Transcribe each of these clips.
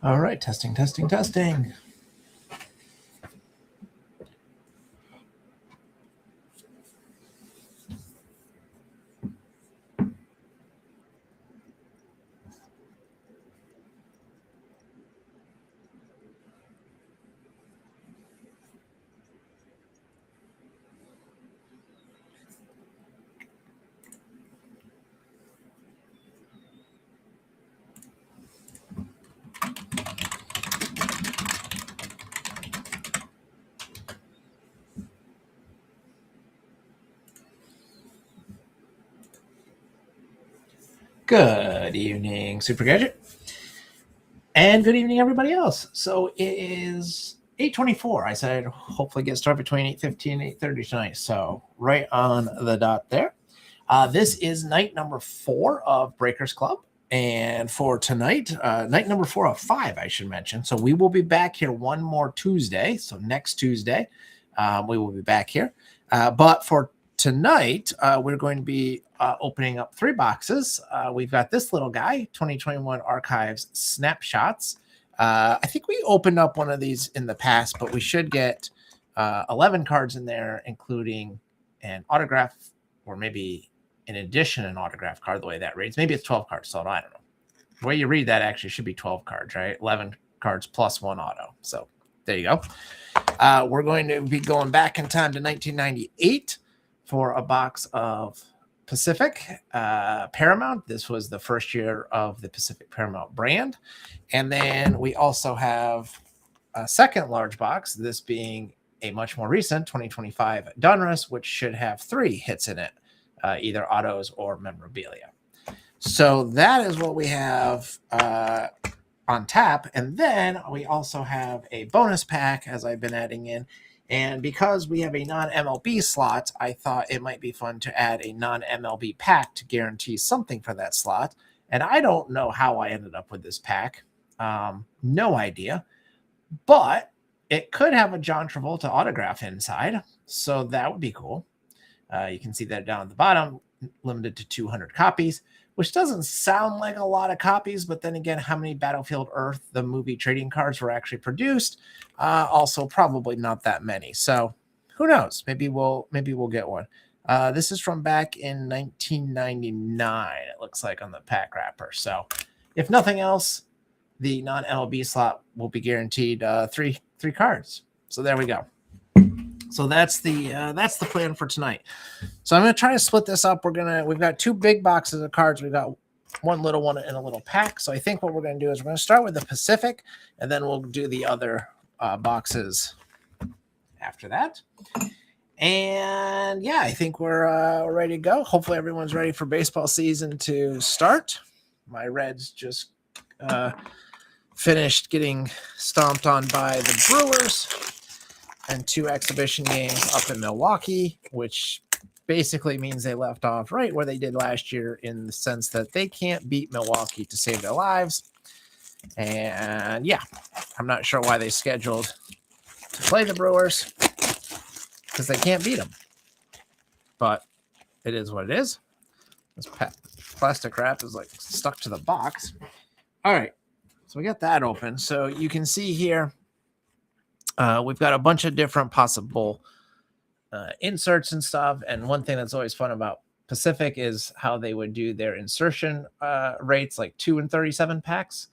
All right, testing, testing, testing. Good evening, Super Gadget. And good evening, everybody else. So it is 8:24. I said I'd hopefully get started between 8:15 and 8:30 tonight. So right on the dot there. This is night number 4 of Breakers Club. And for tonight, night number 4 of 5, I should mention. So we will be back here one more Tuesday. So next Tuesday, we will be back here. But for tonight, we're going to be opening up 3 boxes. We've got this little guy, 2021 Archives Snapshots. I think we opened up one of these in the past, but we should get 11 cards in there, including an autograph, or maybe in addition an autograph card, the way that reads. Maybe it's 12 cards, so I don't know. The way you read that actually should be 12 cards, right? 11 cards plus 1 auto. So there you go. We're going to be going back in time to 1998 for a box of Pacific Paramount. This was the first year of the Pacific Paramount brand. And then we also have a second large box, this being a much more recent 2025 Donruss, which should have 3 hits in it, either autos or memorabilia. So that is what we have on tap. And then we also have a bonus pack, as I've been adding in. And because we have a non-MLB slot, I thought it might be fun to add a non-MLB pack to guarantee something for that slot. And I don't know how I ended up with this pack. No idea. But it could have a John Travolta autograph inside. So that would be cool. You can see that down at the bottom, limited to 200 copies, which doesn't sound like a lot of copies. But then again, how many Battlefield Earth, the movie trading cards, were actually produced? Also, probably not that many. So who knows? Maybe we'll get one. This is from back in 1999. It looks like on the pack wrapper. So if nothing else, the non-MLB slot will be guaranteed 3 cards. So there we go. So that's the plan for tonight. So I'm going to try to split this up. We've got 2 big boxes of cards. We've got one little one in a little pack. So I think what we're going to do is we're going to start with the Pacific, and then we'll do the other boxes after that. And yeah, I think we're ready to go. Hopefully everyone's ready for baseball season to start. My Reds just finished getting stomped on by the Brewers, and 2 exhibition games up in Milwaukee, which basically means they left off right where they did last year, in the sense that they can't beat Milwaukee to save their lives. And yeah, I'm not sure why they scheduled to play the Brewers, because they can't beat them. But it is what it is. This plastic wrap is like stuck to the box. All right, so we got that open. So you can see here, we've got a bunch of different possible inserts and stuff. And one thing that's always fun about Pacific is how they would do their insertion rates, like 2 and 37 packs,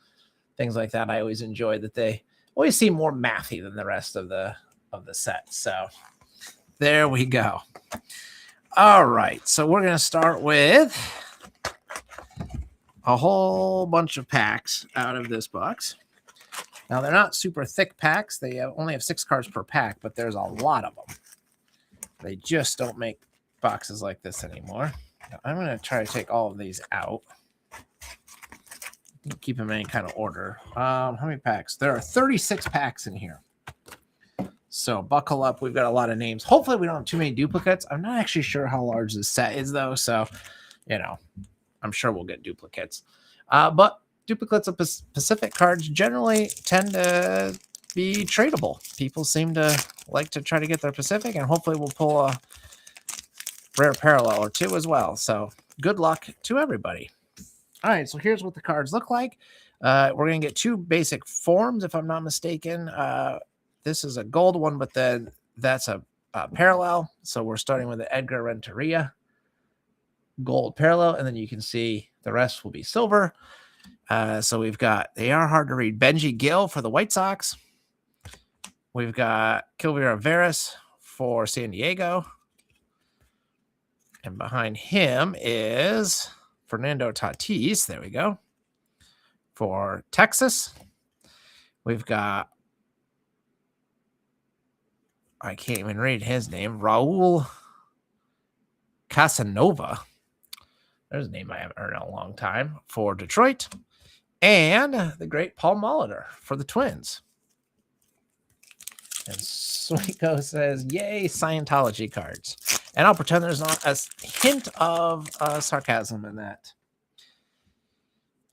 things like that. I always enjoy that they always seem more mathy than the rest of the set. So there we go. All right, so we're going to start with a whole bunch of packs out of this box. Now, they're not super thick packs. They only have 6 cards per pack, but there's a lot of them. They just don't make boxes like this anymore. Now, I'm going to try to take all of these out. Keep them in any kind of order. How many packs? There are 36 packs in here. So buckle up. We've got a lot of names. Hopefully we don't have too many duplicates. I'm not actually sure how large this set is, though. So, I'm sure we'll get duplicates. But duplicates of Pacific cards generally tend to be tradable. People seem to like to try to get their Pacific, and hopefully we'll pull a rare parallel or 2 as well. So good luck to everybody. All right, so here's what the cards look like. We're going to get 2 basic forms, if I'm not mistaken. This is a gold one, but then that's a parallel. So we're starting with the Edgar Renteria gold parallel, and then you can see the rest will be silver. So we've got, they are hard to read, Benji Gill for the White Sox. We've got Kilvira Veras for San Diego. And behind him is Fernando Tatis. There we go. For Texas. We've got, I can't even read his name, Raul Casanova. There's a name I haven't heard in a long time, for Detroit. And the great Paul Molitor for the Twins. And Sweetco says, yay, Scientology cards. And I'll pretend there's not a hint of sarcasm in that.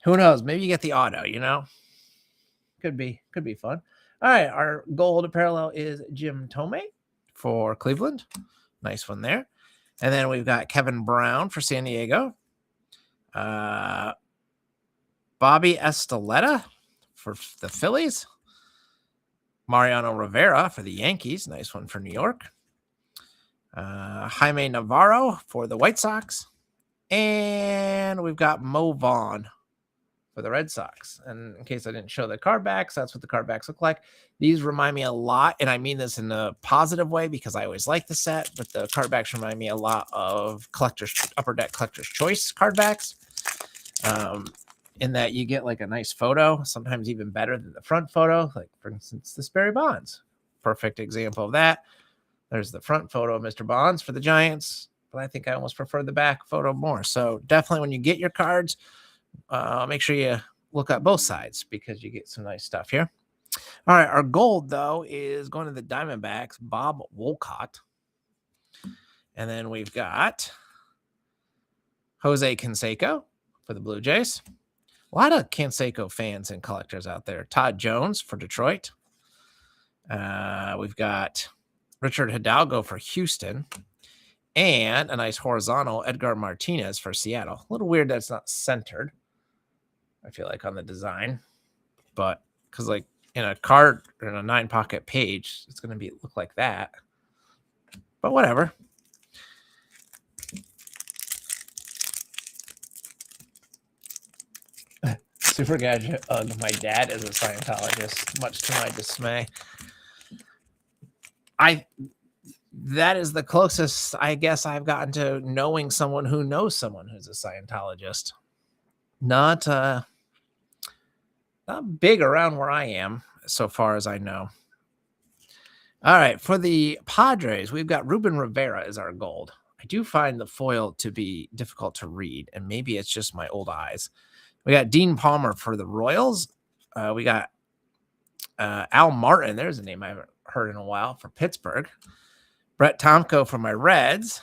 Who knows? Maybe you get the auto, you know? Could be fun. All right, our gold parallel is Jim Thome for Cleveland. Nice one there. And then we've got Kevin Brown for San Diego. Bobby Esteletta for the Phillies. Mariano Rivera for the Yankees. Nice one for New York. Jaime Navarro for the White Sox. And we've got Mo Vaughn for the Red Sox. And in case I didn't show the card backs, that's what the card backs look like. These remind me a lot, and I mean this in a positive way because I always like the set, but the card backs remind me a lot of Upper Deck Collector's Choice card backs. In that you get like a nice photo, sometimes even better than the front photo. Like, for instance, this Barry Bonds. Perfect example of that. There's the front photo of Mr. Bonds for the Giants, but I think I almost prefer the back photo more. So definitely when you get your cards, make sure you look at both sides because you get some nice stuff here. All right, our gold, though, is going to the Diamondbacks, Bob Wolcott. And then we've got Jose Canseco for the Blue Jays. A lot of Canseco fans and collectors out there. Todd Jones for Detroit. We've got Richard Hidalgo for Houston. And a nice horizontal Edgar Martinez for Seattle. A little weird that it's not centered, I feel like, on the design. But because, like, in a card or in a 9-pocket page, it's going to look like that. But whatever. Super Gadget. My dad is a Scientologist, much to my dismay. That is the closest, I guess, I've gotten to knowing someone who knows someone who's a Scientologist. Not big around where I am, so far as I know. All right, for the Padres, we've got Ruben Rivera as our gold. I do find the foil to be difficult to read, and maybe it's just my old eyes. We got Dean Palmer for the Royals. We got Al Martin. There's a name I haven't heard in a while for Pittsburgh. Brett Tomko for my Reds.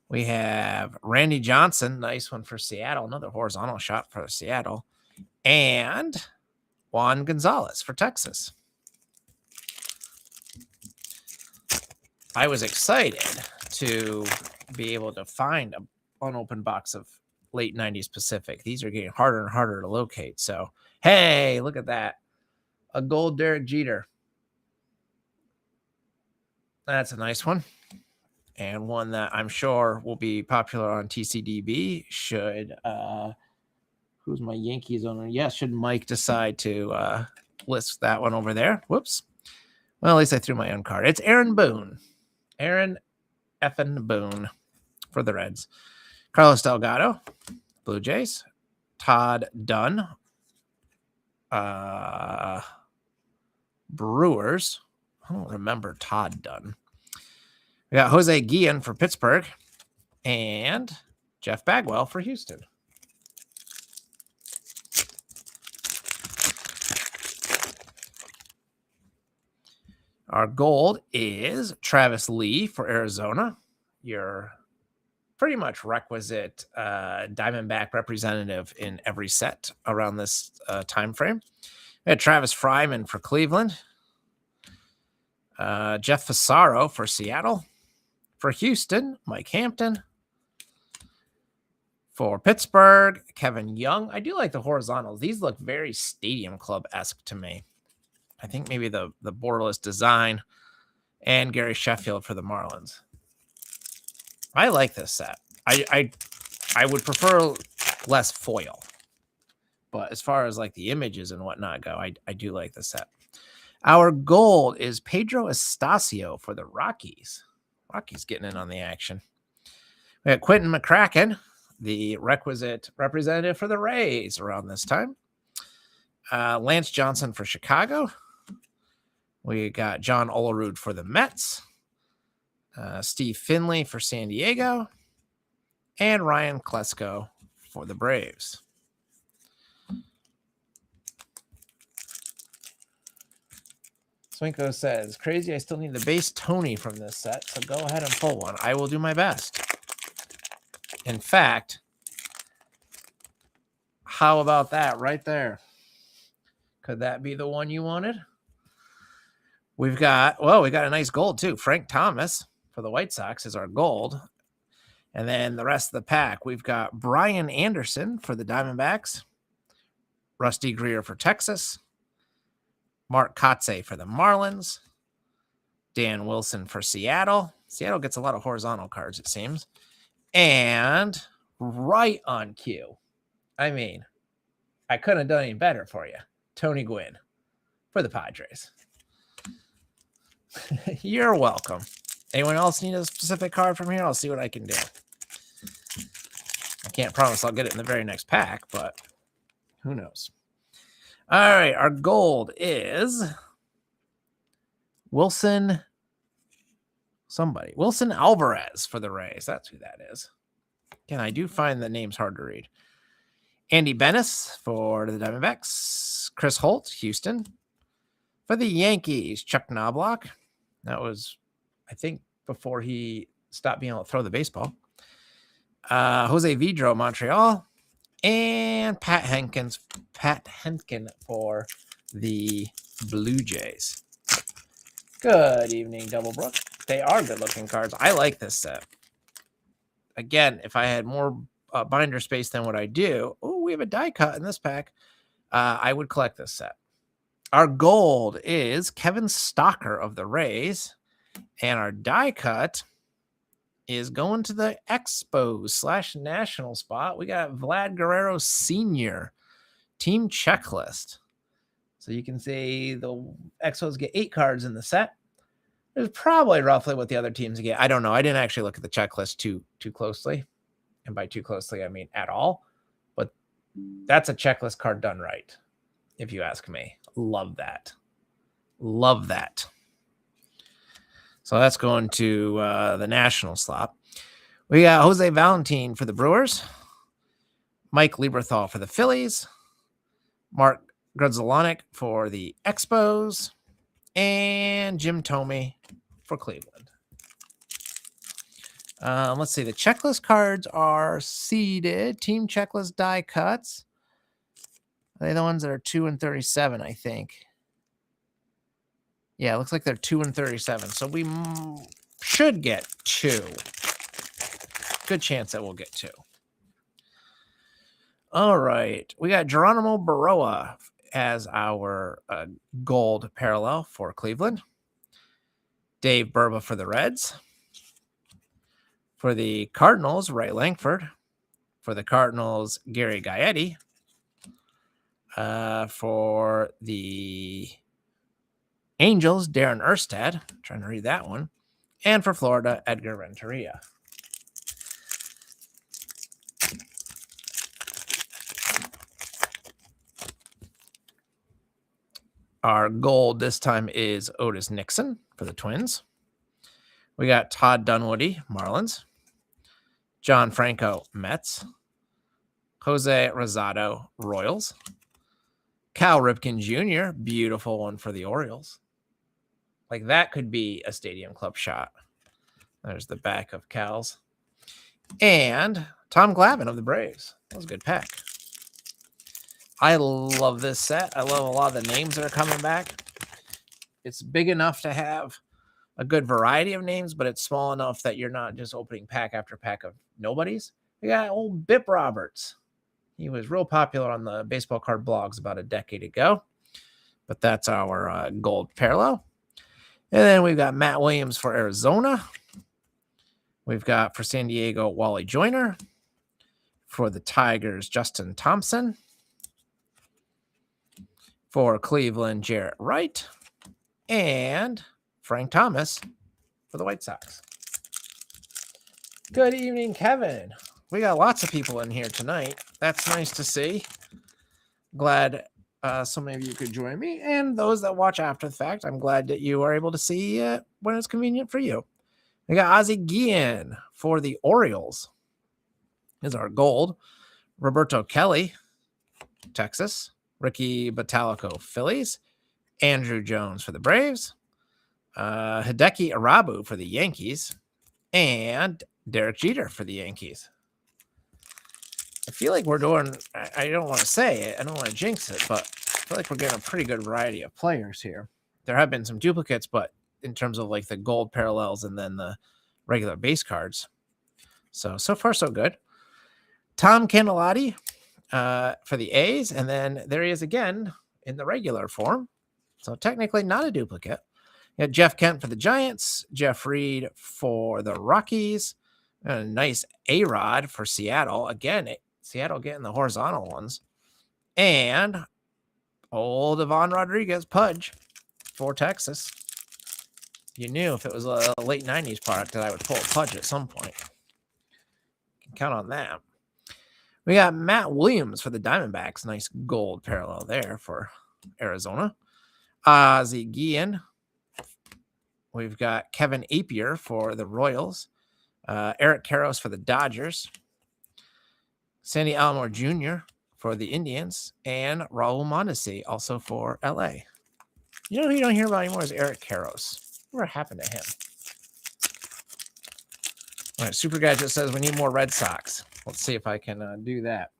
We have Randy Johnson. Nice one for Seattle. Another horizontal shot for Seattle. And Juan Gonzalez for Texas. I was excited to be able to find an unopened box of late 90s Pacific. These are getting harder and harder to locate. So, hey, look at that. A gold Derek Jeter. That's a nice one. And one that I'm sure will be popular on TCDB should, who's my Yankees owner? Yes, should Mike decide to list that one over there. Whoops. Well, at least I threw my own card. It's Aaron Boone. Aaron effing Boone for the Reds. Carlos Delgado, Blue Jays. Todd Dunn, Brewers. I don't remember Todd Dunn. We got Jose Guillen for Pittsburgh and Jeff Bagwell for Houston. Our gold is Travis Lee for Arizona. Your pretty much requisite Diamondback representative in every set around this time frame. We had Travis Fryman for Cleveland. Jeff Fassaro for Seattle. For Houston, Mike Hampton. For Pittsburgh, Kevin Young. I do like the horizontals. These look very Stadium Club-esque to me. I think maybe the borderless design. And Gary Sheffield for the Marlins. I like this set. I would prefer less foil. But as far as like the images and whatnot go, I do like the set. Our gold is Pedro Estacio for the Rockies. Rockies getting in on the action. We got Quentin McCracken, the requisite representative for the Rays around this time. Lance Johnson for Chicago. We got John Olerud for the Mets. Steve Finley for San Diego. And Ryan Klesko for the Braves. Swinko says, crazy, I still need the base Tony from this set, so go ahead and pull one. I will do my best. In fact, how about that right there? Could that be the one you wanted? We got a nice gold too. Frank Thomas for the White Sox is our gold. And then the rest of the pack, we've got Brian Anderson for the Diamondbacks, Rusty Greer for Texas, Mark Kotze for the Marlins, Dan Wilson for Seattle. Seattle gets a lot of horizontal cards, it seems. And right on cue. I mean, I couldn't have done any better for you. Tony Gwynn for the Padres. You're welcome. Anyone else need a specific card from here? I'll see what I can do. I can't promise I'll get it in the very next pack, but who knows? All right, our gold is Wilson Alvarez for the Rays. That's who that is. Again, I do find the names hard to read. Andy Bennis for the Diamondbacks. Chris Holt, Houston. For the Yankees, Chuck Knobloch. That was, I think, before he stopped being able to throw the baseball. Jose Vidro, Montreal. And Pat Henkin for the Blue Jays. Good evening, Doublebrook. They are good-looking cards. I like this set. Again, if I had more binder space than what I do, we have a die cut in this pack. I would collect this set. Our gold is Kevin Stocker of the Rays, and our die cut is going to the Expos / National spot. We got Vlad Guerrero Sr. team checklist. So you can see the Expos get 8 cards in the set. It's probably roughly what the other teams get. I don't know. I didn't actually look at the checklist too closely. And by too closely, I mean at all. But that's a checklist card done right, if you ask me. Love that. Love that. So that's going to the National slot. We got Jose Valentin for the Brewers. Mike Lieberthal for the Phillies. Mark Grudzielanek for the Expos. And Jim Thome for Cleveland. Let's see. The checklist cards are seeded. Team checklist die cuts. Are they the ones that are 2 and 37, I think? Yeah, it looks like they're 2 and 37. So we should get 2. Good chance that we'll get 2. All right. We got Geronimo Baroa as our gold parallel for Cleveland. Dave Burba for the Reds. For the Cardinals, Ray Langford. For the Cardinals, Gary Gaetti. For the Angels, Darren Erstad. Trying to read that one. And for Florida, Edgar Renteria. Our gold this time is Otis Nixon for the Twins. We got Todd Dunwoody, Marlins. John Franco, Mets. Jose Rosado, Royals. Cal Ripken Jr., beautiful one for the Orioles. Like that could be a Stadium Club shot. There's the back of Cal's. And Tom Glavine of the Braves. That was a good pack. I love this set. I love a lot of the names that are coming back. It's big enough to have a good variety of names, but it's small enough that you're not just opening pack after pack of nobodies. We got old Bip Roberts. He was real popular on the baseball card blogs about a decade ago. But that's our gold parallel. And then we've got Matt Williams for Arizona. We've got for San Diego, Wally Joyner. For the Tigers, Justin Thompson. For Cleveland, Jarrett Wright. And Frank Thomas for the White Sox. Good evening, Kevin. We got lots of people in here tonight. That's nice to see. Glad so many of you could join me. And those that watch after the fact, I'm glad that you are able to see when it's convenient for you. We got Ozzie Guillen for the Orioles. Is our gold. Roberto Kelly, Texas. Ricky Bottalico, Phillies. Andrew Jones for the Braves. Hideki Arabu for the Yankees. And Derek Jeter for the Yankees. I feel like we're doing, I don't want to say it, I don't want to jinx it, but I feel like we're getting a pretty good variety of players here. There have been some duplicates, but in terms of like the gold parallels and then the regular base cards. So far, so good. Tom Candillotti for the A's, and then there he is again in the regular form. So technically not a duplicate. You got Jeff Kent for the Giants, Jeff Reed for the Rockies, and a nice A-Rod for Seattle. Again, Seattle getting the horizontal ones. And old Ivan Rodriguez, Pudge, for Texas. You knew if it was a late 90s product that I would pull a Pudge at some point. You can count on that. We got Matt Williams for the Diamondbacks. Nice gold parallel there for Arizona. Ozzie Guillen. We've got Kevin Apier for the Royals. Eric Karros for the Dodgers. Sandy Alomar Jr. for the Indians. And Raul Mondesi also for LA. You know who you don't hear about anymore is Eric Karros. What happened to him? All right, Super Gadget says we need more Red Sox. Let's see if I can do that.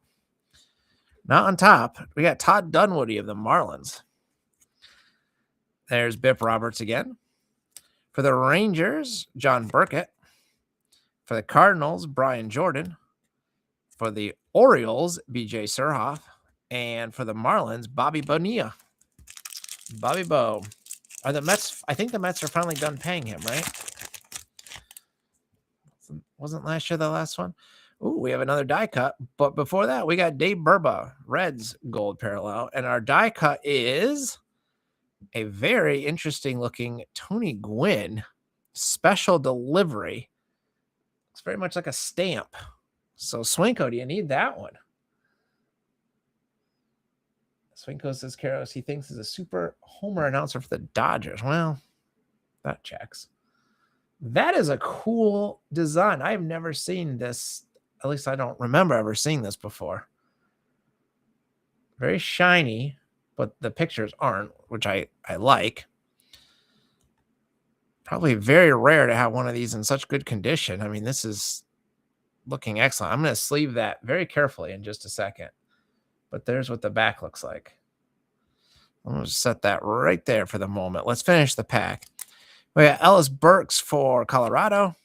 Not on top. We got Todd Dunwoody of the Marlins. There's Bip Roberts again. For the Rangers, John Burkett. For the Cardinals, Brian Jordan. For the Orioles, BJ Surhoff. And for the Marlins, Bobby Bonilla. Bobby Bo. Are the Mets? I think the Mets are finally done paying him, right? Wasn't last year the last one? Ooh, we have another die cut. But before that, we got Dave Burba, Reds gold parallel. And our die cut is a very interesting looking Tony Gwynn special delivery. It's very much like a stamp. So Swinko, do you need that one? Swinko says Karros he thinks is a super homer announcer for the Dodgers. Well, that checks. That is a cool design. I've never seen this. At least I don't remember ever seeing this before. Very shiny, but the pictures aren't, which I like. Probably very rare to have one of these in such good condition. I mean, this is looking excellent. I'm going to sleeve that very carefully in just a second. But there's what the back looks like. I'm going to set that right there for the moment. Let's finish the pack. We got Ellis Burks for Colorado.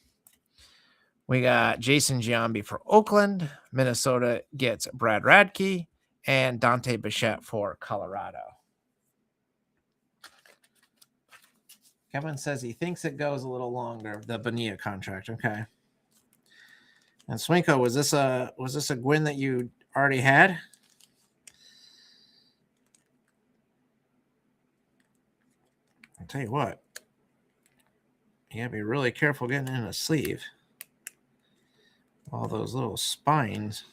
We got Jason Giambi for Oakland. Minnesota gets Brad Radke. And Dante Bichette for Colorado. Kevin says he thinks it goes a little longer, the Bonilla contract. Okay. And Swinko, was this a Gwynn that you already had? I'll tell you what. You gotta be really careful getting in a sleeve. All those little spines.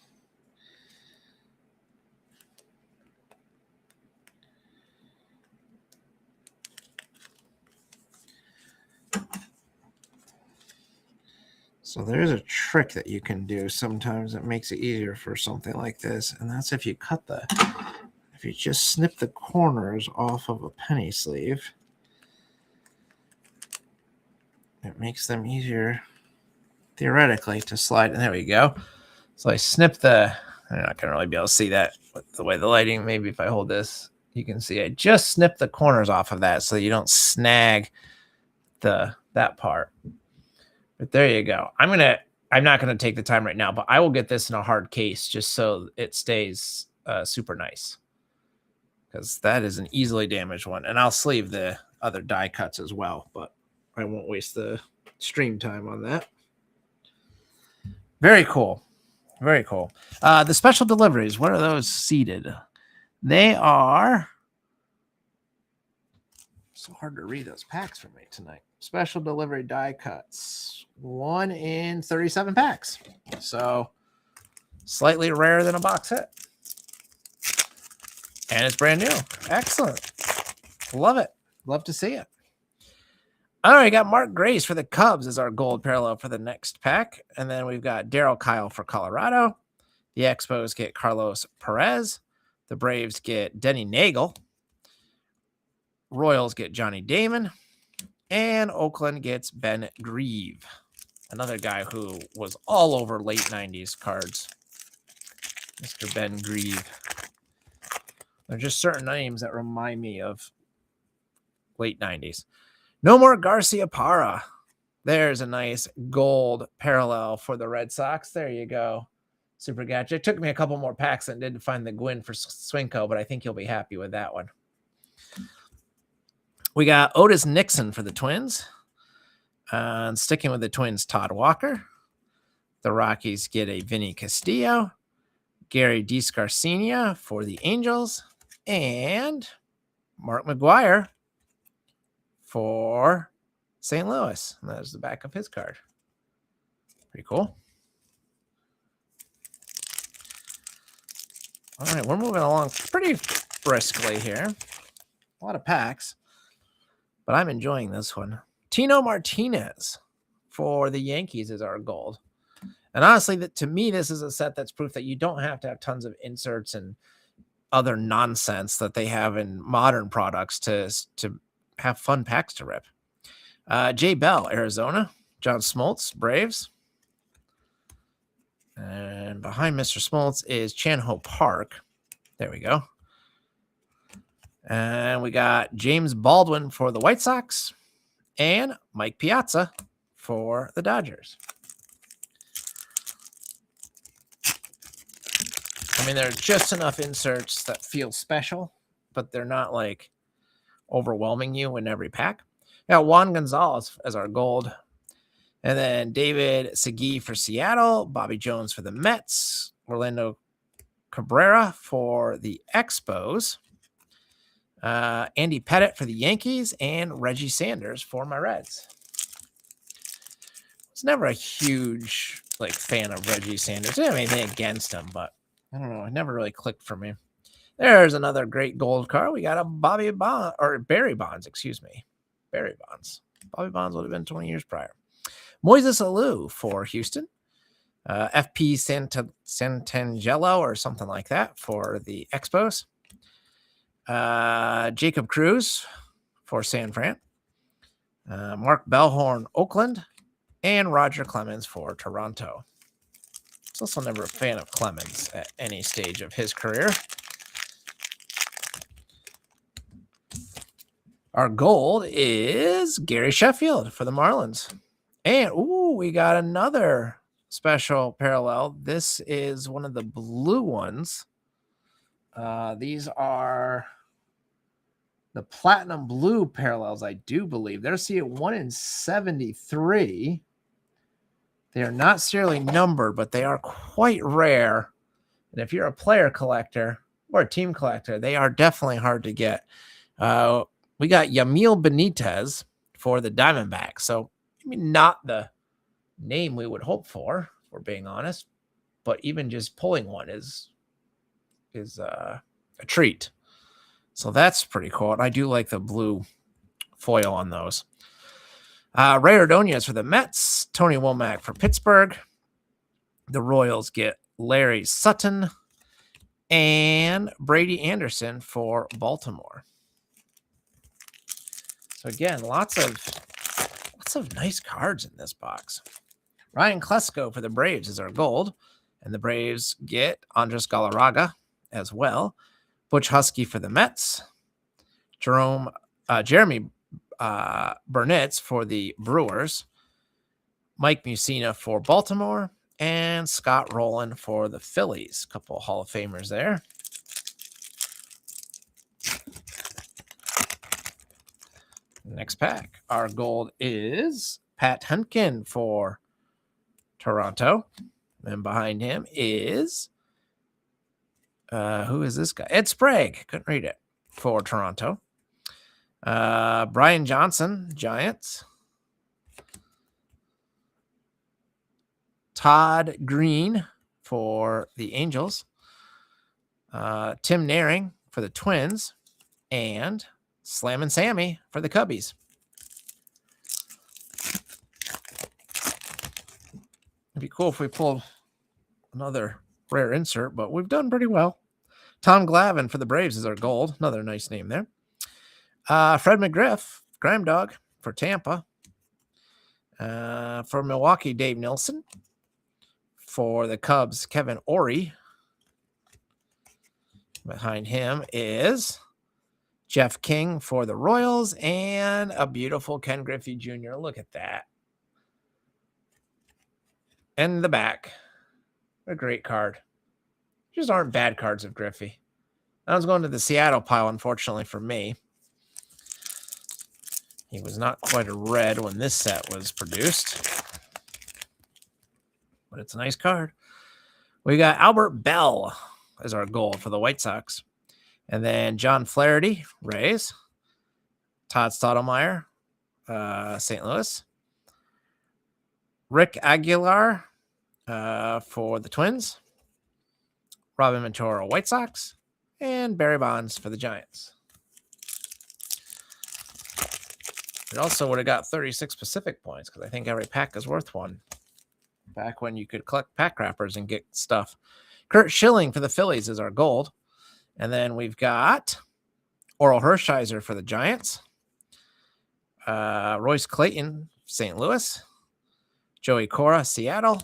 So there's a trick that you can do sometimes that makes it easier for something like this. And that's if you if you just snip the corners off of a penny sleeve, it makes them easier theoretically to slide. And there we go. So I snip I'm not going to really be able to see that with the way the lighting, maybe if I hold this, you can see I just snip the corners off of that so you don't snag that part. But there you go. I I'm not going to take the time right now, but I will get this in a hard case just so it stays super nice, because that is an easily damaged one. And I'll sleeve the other die cuts as well, but I won't waste the stream time on that. Very cool. Very cool. The special deliveries, what are those seated? They are... So hard to read those packs for me tonight. Special delivery die cuts. 1 in 37 packs. So slightly rarer than a box hit. And it's brand new. Excellent. Love it. Love to see it. All right, got Mark Grace for the Cubs as our gold parallel for the next pack. And then we've got Darryl Kyle for Colorado. The Expos get Carlos Perez. The Braves get Denny Nagel. Royals get Johnny Damon. And Oakland gets Ben Grieve, another guy who was all over late 90s cards. Mr. Ben Grieve. There are just certain names that remind me of late 90s. No more Garcia Parra. There's a nice gold parallel for the Red Sox. There you go. Super Gadget. It took me a couple more packs than it did to find the Gwynn for Swinko, but I think you'll be happy with that one. We got Otis Nixon for the Twins. And sticking with the Twins, Todd Walker. The Rockies get a Vinny Castillo. Gary DeScarcina for the Angels. And Mark McGwire for St. Louis. And that's the back of his card. Pretty cool. All right, we're moving along pretty briskly here. A lot of packs, but I'm enjoying this one. Tino Martinez for the Yankees is our gold. And honestly, to me, this is a set that's proof that you don't have to have tons of inserts and other nonsense that they have in modern products to have fun packs to rip. Jay Bell, Arizona. John Smoltz, Braves. And behind Mr. Smoltz is Chan-Ho Park. There we go. And we got James Baldwin for the White Sox and Mike Piazza for the Dodgers. I mean, there's just enough inserts that feel special, but they're not like overwhelming you in every pack. We got Juan Gonzalez as our gold. And then David Segui for Seattle, Bobby Jones for the Mets, Orlando Cabrera for the Expos, Andy Pettitte for the Yankees, and Reggie Sanders for my Reds. I was never a huge fan of Reggie Sanders. I didn't have anything against him, but I don't know. It never really clicked for me. There's another great gold card. We got a Barry Bonds, excuse me. Barry Bonds. Bobby Bonds would have been 20 years prior. Moises Alou for Houston. FP Santangelo or something like that for the Expos. Jacob Cruz for San Fran. Mark Bellhorn, Oakland. And Roger Clemens for Toronto. I was also never a fan of Clemens at any stage of his career. Our gold is Gary Sheffield for the Marlins. And, we got another special parallel. This is one of the blue ones. These are the platinum blue parallels, I do believe. They're seeing 1 in 73. They are not serially numbered, but they are quite rare. And if you're a player collector or a team collector, they are definitely hard to get. We got Yamil Benitez for the Diamondbacks. So, not the name we would hope for, if we're being honest. But even just pulling one is a treat. So that's pretty cool. And I do like the blue foil on those. Ray Ordonez for the Mets. Tony Womack for Pittsburgh. The Royals get Larry Sutton. And Brady Anderson for Baltimore. So again, lots of nice cards in this box. Ryan Klesko for the Braves is our gold. And the Braves get Andres Galarraga as well. Butch Husky for the Mets. Jeremy Burnitz for the Brewers. Mike Mussina for Baltimore, and Scott Rowland for the Phillies. A couple of Hall of Famers there. Next pack. Our gold is Pat Hunkin for Toronto. And behind him is, who is this guy? Ed Sprague. Couldn't read it. For Toronto. Brian Johnson, Giants. Todd Green for the Angels. Tim Naring for the Twins. And Slammin' Sammy for the Cubbies. It'd be cool if we pull another rare insert, but we've done pretty well. Tom Glavine for the Braves is our gold. Another nice name there. Fred McGriff, Grime Dog for Tampa. For Milwaukee, Dave Nilsson. For the Cubs, Kevin Orie. Behind him is Jeff King for the Royals and a beautiful Ken Griffey Jr. Look at that. And the back. A great card. Just aren't bad cards of Griffey. I was going to the Seattle pile, unfortunately for me. He was not quite a red when this set was produced. But it's a nice card. We got Albert Bell as our gold for the White Sox. And then John Flaherty, Rays. Todd Stottlemyre, St. Louis. Rick Aguilar for the Twins. Robin Ventura, White Sox. And Barry Bonds for the Giants. It also would have got 36 Pacific points because I think every pack is worth one. Back when you could collect pack wrappers and get stuff. Kurt Schilling for the Phillies is our gold. And then we've got Oral Hershiser for the Giants. Royce Clayton, St. Louis. Joey Cora, Seattle.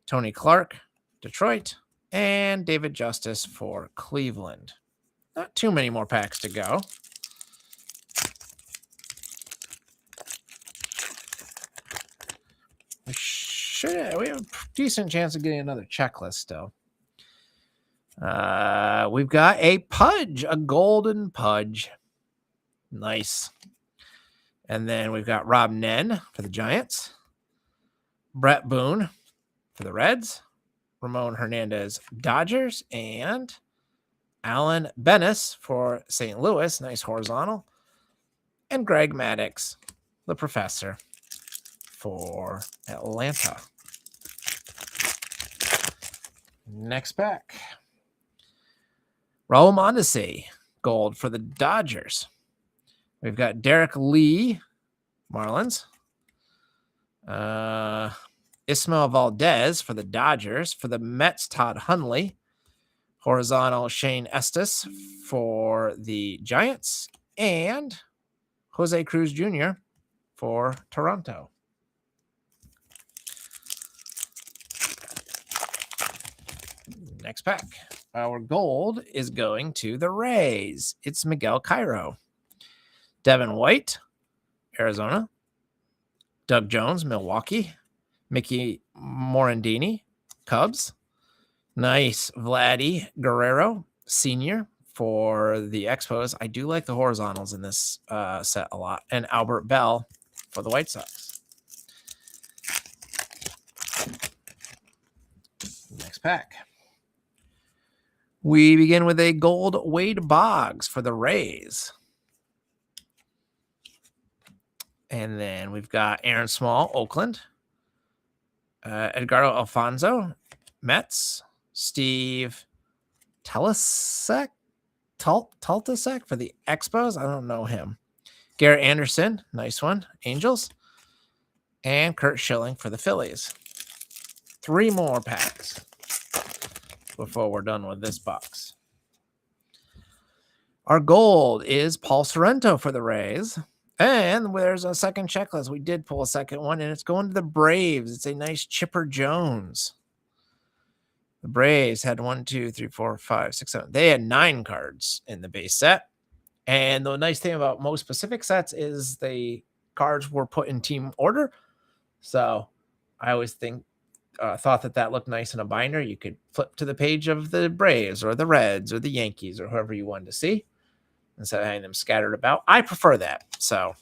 Tony Clark, Detroit. And David Justice for Cleveland. Not too many more packs to go. We have a decent chance of getting another checklist still. We've got a Pudge, a golden Pudge. Nice. And then we've got Rob Nen for the Giants. Brett Boone for the Reds. Ramon Hernandez, Dodgers. And Alan Bennis for St. Louis. Nice horizontal. And Greg Maddux, the Professor, for Atlanta. Next pack. Raul Mondesi, gold for the Dodgers. We've got Derek Lee, Marlins. Ismael Valdez for the Dodgers. For the Mets, Todd Hundley. Horizontal, Shane Estes for the Giants. And Jose Cruz Jr. for Toronto. Next pack. Our gold is going to the Rays. It's Miguel Cairo. Devin White, Arizona. Doug Jones, Milwaukee. Mickey Morandini, Cubs. Nice. Vladdy Guerrero, Sr. for the Expos. I do like the horizontals in this set a lot. And Albert Bell for the White Sox. Next pack. We begin with a gold Wade Boggs for the Rays. And then we've got Aaron Small, Oakland. Edgardo Alfonso, Mets. Steve Tultasek for the Expos. I don't know him. Garrett Anderson, nice one. Angels. And Kurt Schilling for the Phillies. 3 more packs before we're done with this box. Our gold is Paul Sorrento for the Rays. And there's a second checklist. We did pull a second one, and it's going to the Braves. It's a nice Chipper Jones. The Braves had 1, 2, 3, 4, 5, 6, 7. They had 9 cards in the base set. And the nice thing about most Pacific sets is the cards were put in team order. So I always thought that looked nice in a binder. You could flip to the page of the Braves or the Reds or the Yankees or whoever you wanted to see instead of having them scattered about. I prefer that. So,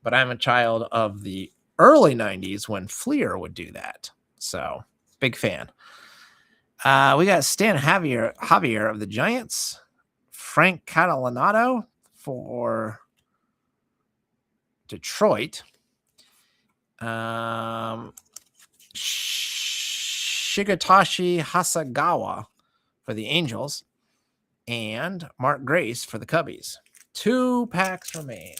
but I'm a child of the early 90s when Fleer would do that. So big fan. We got Stan Javier of the Giants, Frank Catalanato for Detroit, Shigetoshi Hasagawa for the Angels, and Mark Grace for the Cubbies. 2 packs remain.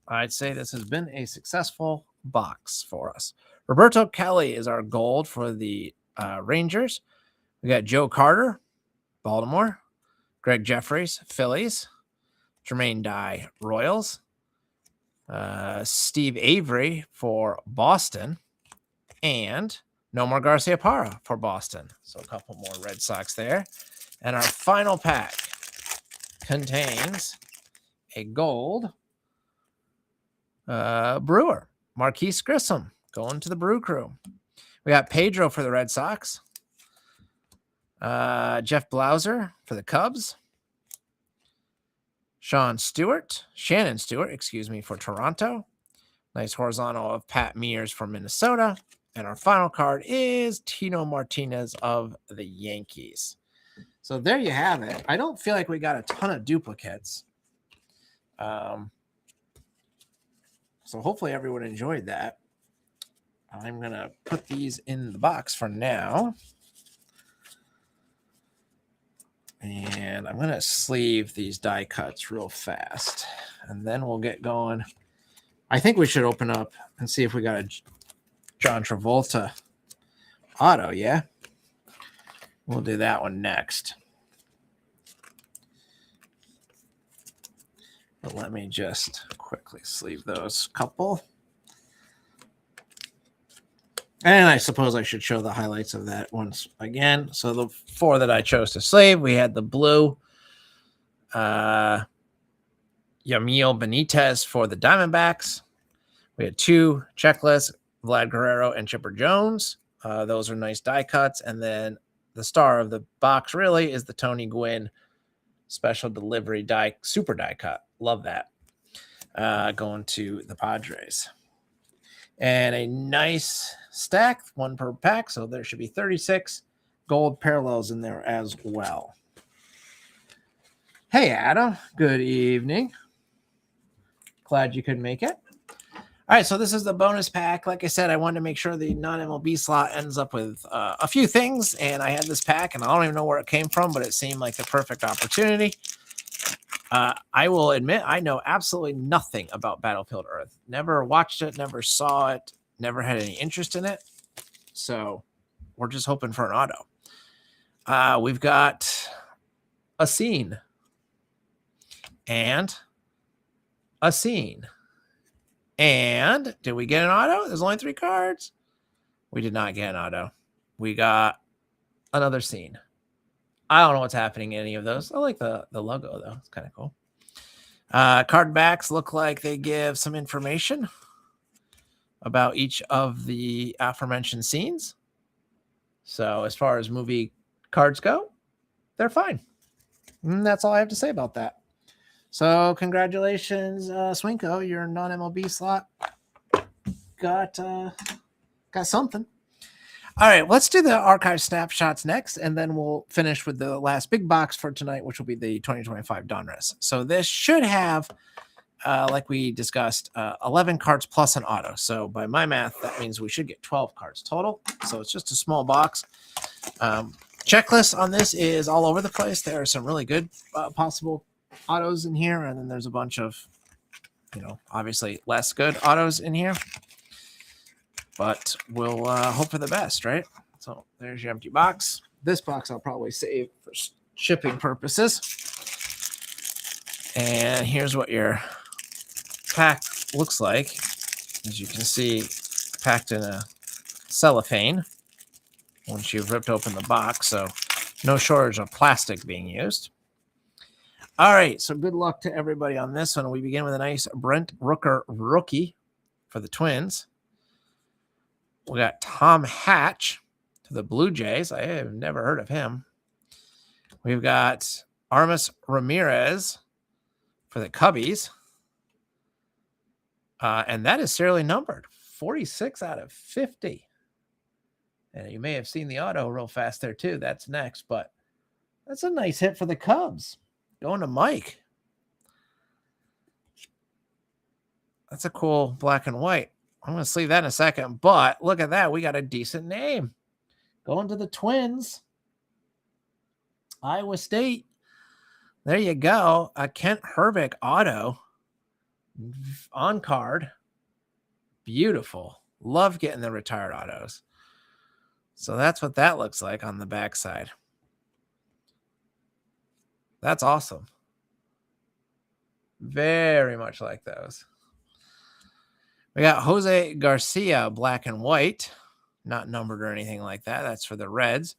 I'd say this has been a successful box for us. Roberto Kelly is our gold for the Rangers. We got Joe Carter, Baltimore. Greg Jeffries, Phillies. Jermaine Dye, Royals. Steve Avery for Boston. And Nomar Garciaparra for Boston. So a couple more Red Sox there. And our final pack contains a gold Brewer, Marquise Grissom, going to the Brew Crew. We got Pedro for the Red Sox. Jeff Blauser for the Cubs. Shannon Stewart, for Toronto. Nice horizontal of Pat Mears for Minnesota. And our final card is Tino Martinez of the Yankees. So there you have it. I don't feel like we got a ton of duplicates. So hopefully everyone enjoyed that. I'm going to put these in the box for now. And I'm going to sleeve these die cuts real fast. And then we'll get going. I think we should open up and see if we got a John Travolta auto, yeah? We'll do that one next. But let me just quickly sleeve those couple. And I suppose I should show the highlights of that once again. So the 4 that I chose to sleeve, we had the blue Yamiel Benitez for the Diamondbacks. We had 2 checklists, Vlad Guerrero and Chipper Jones. Those are nice die cuts. And then the star of the box really is the Tony Gwynn special delivery super die cut. Love that. Going to the Padres. And a nice stack, 1 per pack. So there should be 36 gold parallels in there as well. Hey, Adam. Good evening. Glad you could make it. All right, so this is the bonus pack. Like I said, I wanted to make sure the non-MLB slot ends up with a few things, and I had this pack, and I don't even know where it came from, but it seemed like the perfect opportunity. I will admit I know absolutely nothing about Battlefield Earth. Never watched it, never saw it, never had any interest in it. So we're just hoping for an auto. We've got a scene and a scene. And did we get an auto? There's only 3 cards. We did not get an auto. We got another scene. I don't know what's happening in any of those. I like the logo, though. It's kind of cool. Card backs look like they give some information about each of the aforementioned scenes. So as far as movie cards go, they're fine. And that's all I have to say about that. So congratulations, Swinko. Your non-MLB slot got something. All right, let's do the archive snapshots next, and then we'll finish with the last big box for tonight, which will be the 2025 Donruss. So this should have, like we discussed, 11 cards plus an auto. So by my math, that means we should get 12 cards total. So it's just a small box. Checklist on this is all over the place. There are some really good possible autos in here, and then there's a bunch of, obviously less good autos in here. But we'll hope for the best, right? So there's your empty box. This box I'll probably save for shipping purposes. And here's what your pack looks like. As you can see, packed in a cellophane once you've ripped open the box. So no shortage of plastic being used. All right, so good luck to everybody on this one. We begin with a nice Brent Rooker rookie for the Twins. We got Tom Hatch to the Blue Jays. I have never heard of him. We've got Armas Ramirez for the Cubbies. And that is serially numbered, 46 out of 50. And you may have seen the auto real fast there too. That's next, but that's a nice hit for the Cubs. Going to Mike. That's a cool black and white. I'm going to sleeve that in a second, but look at that. We got a decent name. Going to the Twins. Iowa State. There you go. A Kent Hervik auto on card. Beautiful. Love getting the retired autos. So that's what that looks like on the backside. That's awesome. Very much like those. We got Jose Garcia, black and white. Not numbered or anything like that. That's for the Reds.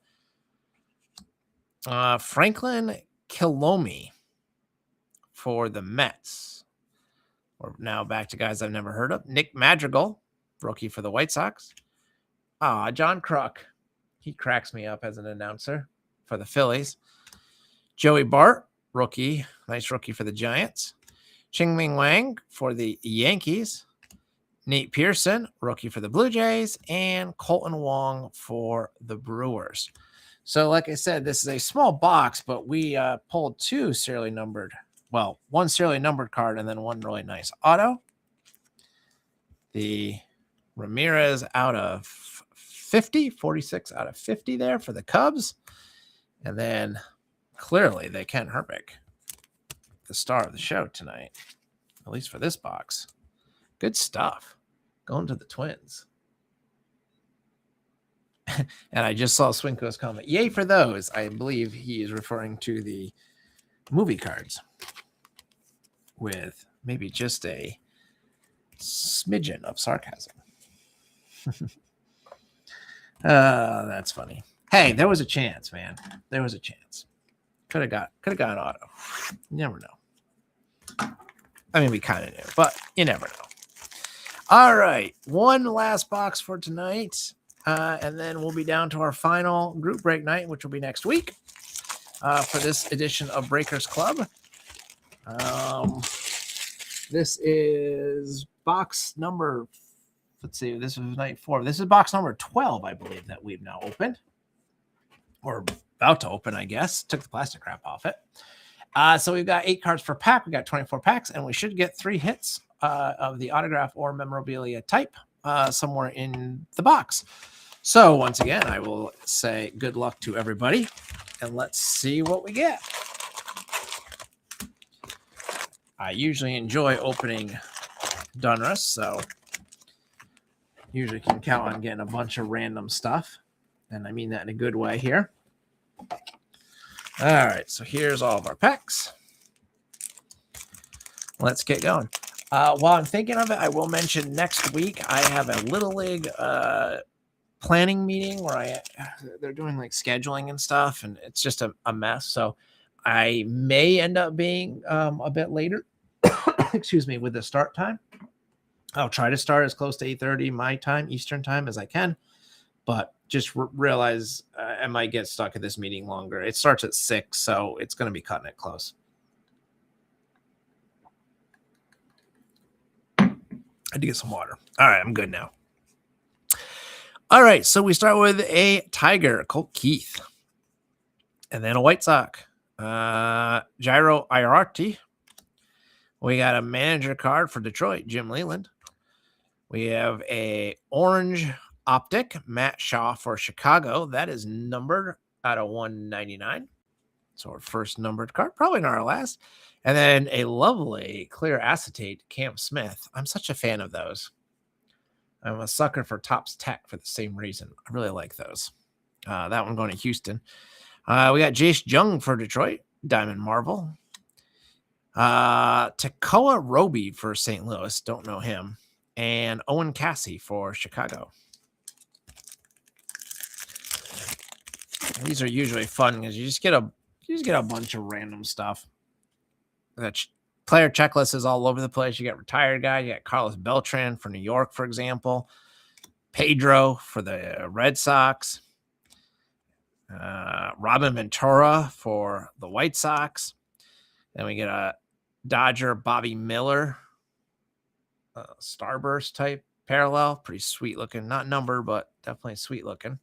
Franklin Kilomi for the Mets. We're now back to guys I've never heard of. Nick Madrigal, rookie for the White Sox. John Kruk. He cracks me up as an announcer for the Phillies. Joey Bart, rookie. Nice rookie for the Giants. Ching-Ming Wang for the Yankees. Nate Pearson, rookie for the Blue Jays. And Colton Wong for the Brewers. So like I said, this is a small box, but we pulled two serially numbered. Well, one serially numbered card and then one really nice auto. The Ramirez out of 50, 46 out of 50 there for the Cubs. And then clearly the Kent Hervik, the star of the show tonight, at least for this box. Good stuff. Going to the Twins. And I just saw Swinko's comment. Yay for those. I believe he is referring to the movie cards with maybe just a smidgen of sarcasm. That's funny. Hey, there was a chance, man. There was a chance. Could have got an auto. You never know. I mean, we kind of knew, but you never know. All right, one last box for tonight, and then we'll be down to our final group break night, which will be next week for this edition of Breakers Club. This is box number, let's see, this is night 4. This is box number 12, I believe, that we've now opened. Or about to open, I guess. Took the plastic wrap off it. So we've got 8 cards per pack. We got 24 packs, and we should get 3 hits of the autograph or memorabilia type somewhere in the box. So once again, I will say good luck to everybody, and let's see what we get. I usually enjoy opening Donruss, so usually can count on getting a bunch of random stuff, and I mean that in a good way here. All right, so here's all of our packs. Let's get going. While I'm thinking of it, I will mention next week I have a Little League planning meeting where they're doing like scheduling and stuff, and it's just a mess. So I may end up being a bit later, excuse me, with the start time. I'll try to start as close to 8:30 my time, Eastern time, as I can, but just realize I might get stuck at this meeting longer. It starts at 6, so it's going to be cutting it close. I had to get some water. All right, I'm good now. All right, so we start with a Tiger, Colt Keith, and then a White Sox, Jairo Iarti. We got a manager card for Detroit, Jim Leland. We have a orange optic, Matt Shaw for Chicago. That is numbered out of 199. So our first numbered card, probably not our last. And then a lovely clear acetate, Cam Smith. I'm such a fan of those. I'm a sucker for Topps Tech for the same reason. I really like those. That one going to Houston. We got Jace Jung for Detroit, Diamond Marvel. Tekoa Roby for St. Louis. Don't know him. And Owen Cassie for Chicago. These are usually fun because you just get a bunch of random stuff. player checklist is all over the place. You got retired guys. You got Carlos Beltran for New York, for example. Pedro for the Red Sox. Robin Ventura for the White Sox. Then we get a Dodger Bobby Miller Starburst type parallel. Pretty sweet looking. Not numbered, but definitely sweet looking.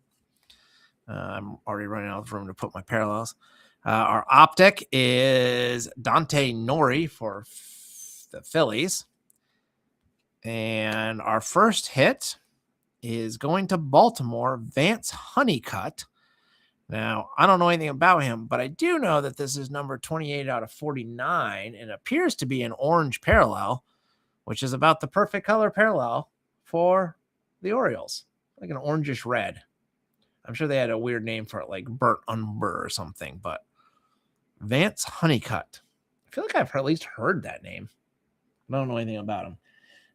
I'm already running out of room to put my parallels. Our optic is Dante Nori for the Phillies. And our first hit is going to Baltimore, Vance Honeycutt. Now, I don't know anything about him, but I do know that this is number 28 out of 49 and appears to be an orange parallel, which is about the perfect color parallel for the Orioles, like an orangish red. I'm sure they had a weird name for it, like burnt umber or something, but Vance Honeycutt. I feel like I've at least heard that name. I don't know anything about him.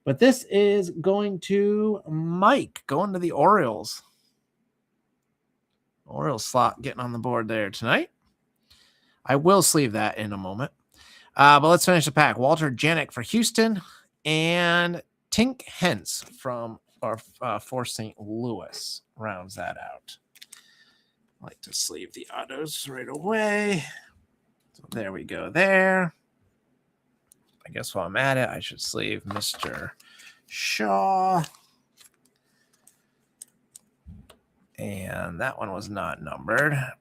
But this is going to Mike, going to the Orioles. Orioles slot getting on the board there tonight. I will sleeve that in a moment. But let's finish the pack. Walter Janek for Houston and Tink Hence for St. Louis rounds that out. I like to sleeve the autos right away. So there we go there. I guess while I'm at it, I should sleeve Mr. Shaw. And that one was not numbered. That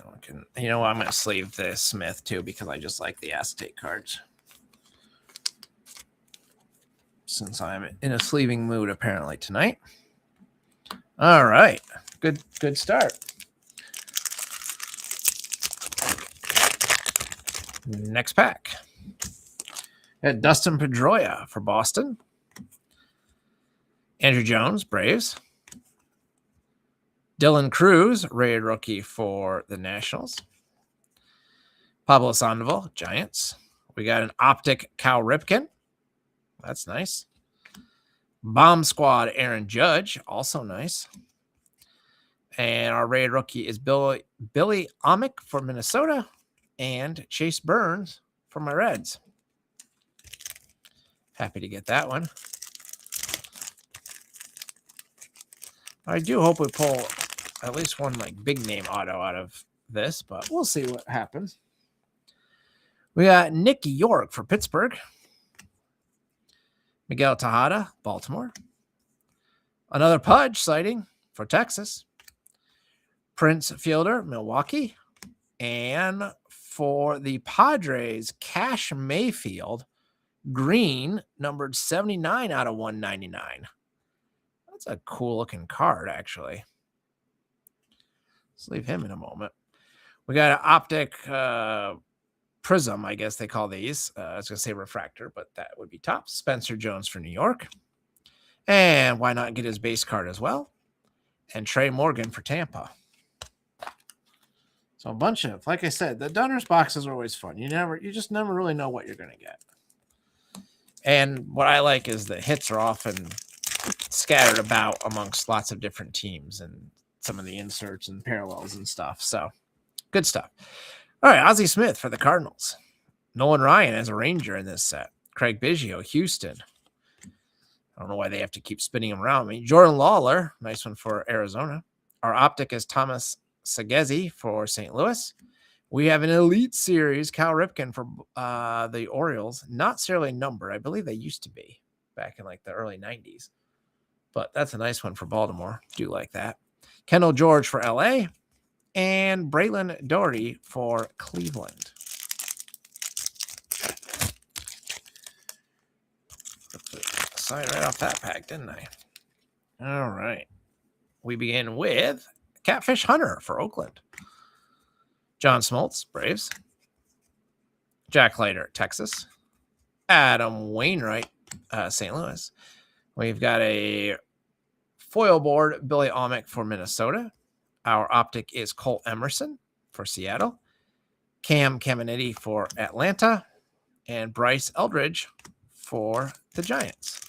one can, you know what? I'm going to sleeve the Smith too because I just like the acetate cards. Since I'm in a sleeving mood apparently tonight. All right. Good start. Next pack. Got Dustin Pedroia for Boston. Andrew Jones, Braves. Dylan Cruz, rated rookie for the Nationals. Pablo Sandoval, Giants. We got an optic Cal Ripken. That's nice. Bomb Squad, Aaron Judge, also nice. And our rated rookie is Billy Amick for Minnesota and Chase Burns for my Reds. Happy to get that one. I do hope we pull at least one like big name auto out of this, but we'll see what happens. We got Nick York for Pittsburgh. Miguel Tejada, Baltimore. Another Pudge sighting for Texas. Prince Fielder, Milwaukee. And for the Padres, Cash Mayfield, green, numbered 79 out of 199. That's a cool looking card, actually. Let's leave him in a moment. We got an optic prism, I guess they call these. I was going to say refractor, but that would be top. Spencer Jones for New York. And why not get his base card as well? And Trey Morgan for Tampa. So a bunch of, like I said, the Donruss boxes are always fun. You just never really know what you're going to get. And what I like is the hits are often scattered about amongst lots of different teams and some of the inserts and parallels and stuff. So good stuff. All right, Ozzie Smith for the Cardinals. Nolan Ryan as a Ranger in this set. Craig Biggio, Houston. I don't know why they have to keep spinning him around me. Jordan Lawler, nice one for Arizona. Our optic is Thomas Sagezi for St. Louis. We have an Elite Series Cal Ripken for the Orioles. Not serially numbered. I believe they used to be back in like the early 90s. But that's a nice one for Baltimore. Do like that. Kendall George for LA. And Braylon Doherty for Cleveland. Sign right off that pack, didn't I? All right. We begin with Catfish Hunter for Oakland. John Smoltz, Braves. Jack Leiter, Texas. Adam Wainwright, St. Louis. We've got a foil board, Billy Amick for Minnesota. Our optic is Colt Emerson for Seattle. Cam Caminiti for Atlanta. And Bryce Eldridge for the Giants.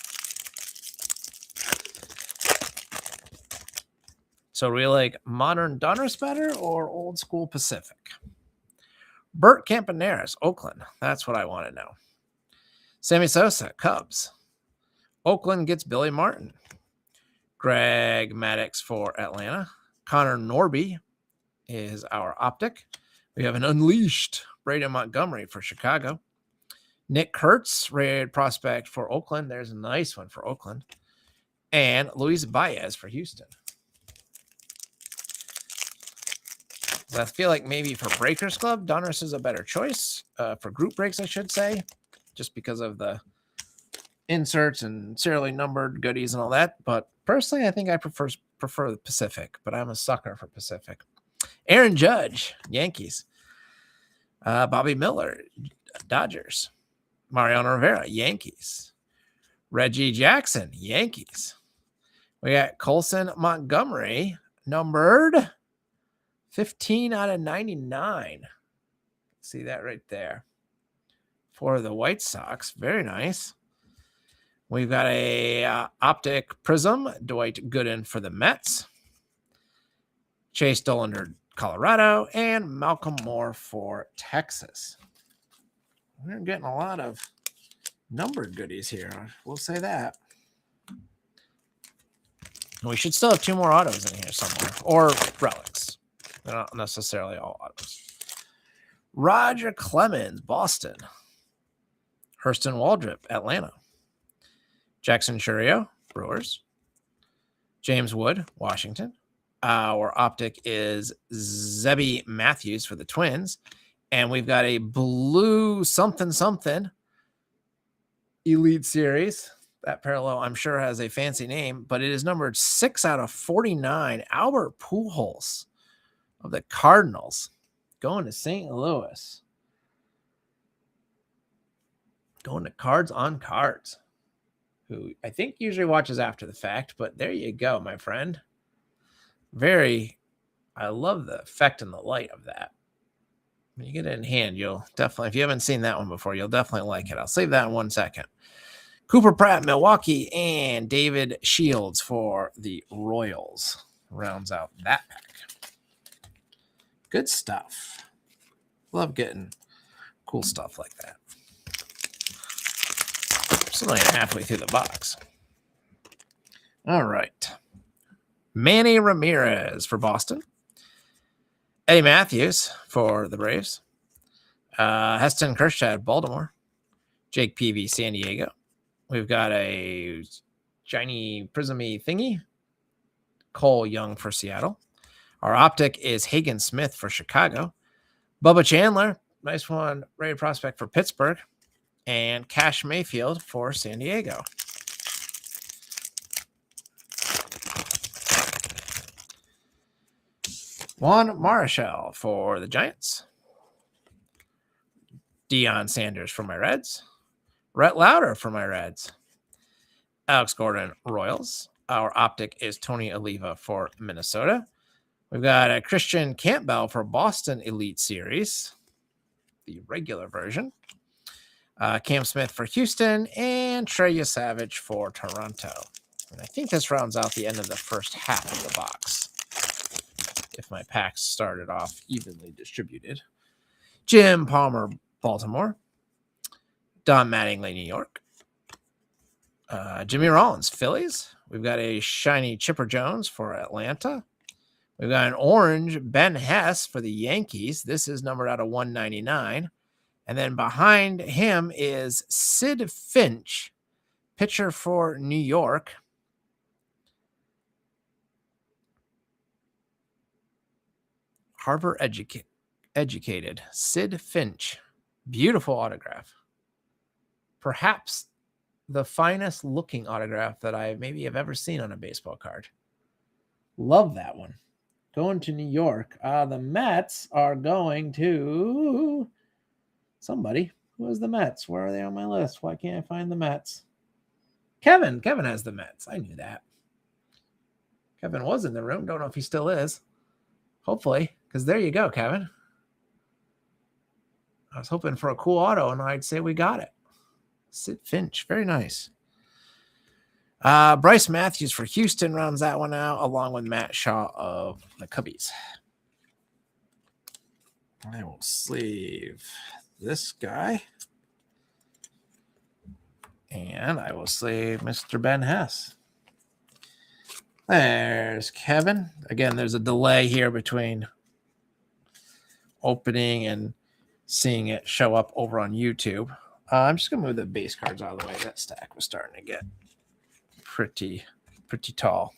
So do we like modern Donruss better or old school Pacific? Bert Campaneris, Oakland. That's what I want to know. Sammy Sosa, Cubs. Oakland gets Billy Martin. Greg Maddux for Atlanta. Connor Norby is our optic. We have an unleashed Brady Montgomery for Chicago. Nick Kurtz, rated prospect for Oakland. There's a nice one for Oakland. And Luis Baez for Houston. So I feel like maybe for Breakers Club, Donruss is a better choice. For group breaks, I should say, just because of the inserts and serially numbered goodies and all that. But personally, I think I prefer the Pacific, but I'm a sucker for Pacific. Aaron Judge, Yankees. Bobby Miller, Dodgers. Mariano Rivera, Yankees. Reggie Jackson, Yankees. We got Colson Montgomery, numbered 15 out of 99. See that right there. For the White Sox. Very nice. We've got a optic prism, Dwight Gooden for the Mets. Chase Dollander, Colorado, and Malcolm Moore for Texas. We're getting a lot of numbered goodies here. We'll say that. We should still have 2 more autos in here somewhere, or relics. They're not necessarily all autos. Roger Clemens, Boston. Hurston Waldrop, Atlanta. Jackson Churio, Brewers. James Wood, Washington. Our optic is Zebby Matthews for the Twins. And we've got a blue something Elite Series. That parallel, I'm sure, has a fancy name, but it is numbered 6 out of 49. Albert Pujols of the Cardinals going to St. Louis. Going to Cards on Cards, who I think usually watches after the fact, but there you go, my friend. I love the effect and the light of that. When you get it in hand, you'll definitely, if you haven't seen that one before, you'll definitely like it. I'll save that in 1 second. Cooper Pratt, Milwaukee, and David Shields for the Royals rounds out that pack. Good stuff. Love getting cool stuff like that. Still only halfway through the box. All right. Manny Ramirez for Boston. Eddie Matthews for the Braves. Heston Kjerstad, Baltimore. Jake Peavy, San Diego. We've got a shiny prismy thingy. Cole Young for Seattle. Our optic is Hagen Smith for Chicago. Bubba Chandler, nice one, rated prospect for Pittsburgh. And Cash Mayfield for San Diego. Juan Marichal for the Giants. Deion Sanders for my Reds. Rhett Lauder for my Reds. Alex Gordon, Royals. Our optic is Tony Oliva for Minnesota. We've got a Christian Campbell for Boston Elite Series, the regular version. Cam Smith for Houston, and Treya Savage for Toronto. And I think this rounds out the end of the first half of the box, if my packs started off evenly distributed. Jim Palmer, Baltimore. Don Mattingly, New York. Jimmy Rollins, Phillies. We've got a shiny Chipper Jones for Atlanta. We've got an orange Ben Hess for the Yankees. This is numbered out of 199. And then behind him is Sid Finch, pitcher for New York. Harvard educated Sid Finch. Beautiful autograph. Perhaps the finest looking autograph that I maybe have ever seen on a baseball card. Love that one. Going to New York. The Mets are going to somebody. Who is the Mets? Where are they on my list? Why can't I find the Mets? Kevin. Kevin has the Mets. I knew that. Kevin was in the room. Don't know if he still is. Hopefully, because there you go, Kevin. I was hoping for a cool auto, and I'd say we got it. Sid Finch. Very nice. Bryce Matthews for Houston rounds that one out, along with Matt Shaw of the Cubbies. I will sleeve this guy. And I will sleeve Mr. Ben Hess. There's Kevin. Again, there's a delay here between opening and seeing it show up over on YouTube. I'm just going to move the base cards out of the way. That stack was starting to get pretty tall.